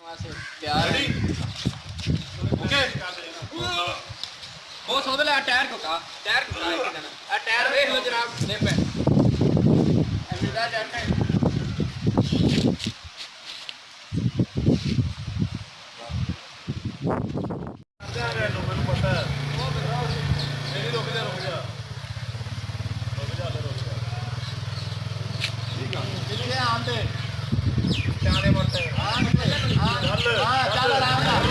प्यार ओके वो सोच ले टायर को का टायर देख लो जनाब ले पे अमिता टायर ਮੈਨੂੰ ਪਤਾ ਹੈ ਮੇਰੀ ਰੁਕ ਜਾ ਠੀਕ ਆ ਕਿੱਥੇ ਆਂਦੇ ਚਾਰੇ ਮੋਟੇ ਹਾਂ ਚੱਲ ਆਰਾਮ ਨਾਲ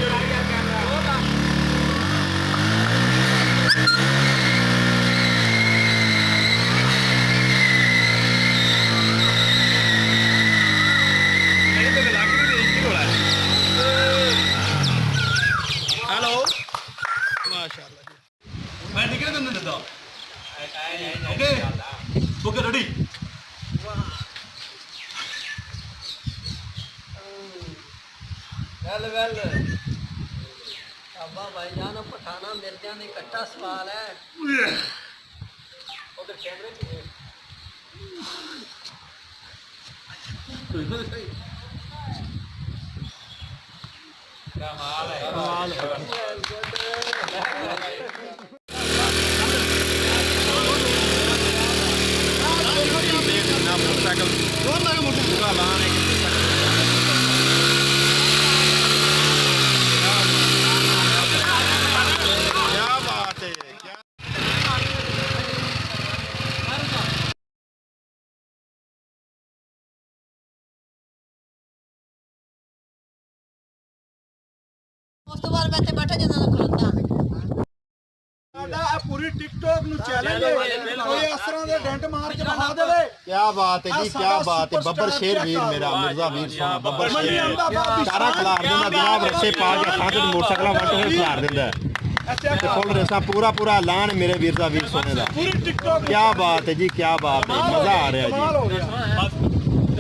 हेलो माशाल्लाह जी मैं निकल तो नहीं देता ओके ओके रेडी वेल अब्बा भाईजान पठाना मिर्जा ने कट्टा सवाल है उधर कैमरे च क्या हाल है कमाल ਉਸ ਤੋਂ ਬਾਅਦ ਮੈਂ ਤੇ ਬੈਠਾ ਜਦੋਂ ਖਲੋਤਾ ਸਾਡਾ ਪੂਰੀ ਟਿਕਟੌਕ ਨੂੰ ਚੈਲੰਜ ਹੈ ਕੋਈ ਇਸ ਤਰ੍ਹਾਂ ਦੇ ਡੈਂਟ ਮਾਰ ਕੇ ਬਹਾ ਦੇਵੇ क्या बात है जी, क्या बात है। बब्बर शेर वीर मेरा मिर्जा वीर सोना बब्बर शेर सारा खिलार देना जनाब रस्से पा के खाते मोटरसाइकिल वट होए खिलार देंदा ते फुल रेसा पूरा पूरा ऐलान मेरे वीर दा वीर सोने दा। ਪੂਰੀ ਟਿਕਟੌਕ क्या बात है जी, क्या बात है। मजा आ रहा है कमाल हो गया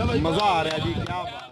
जी, मजा आ रहा है जी, क्या बात।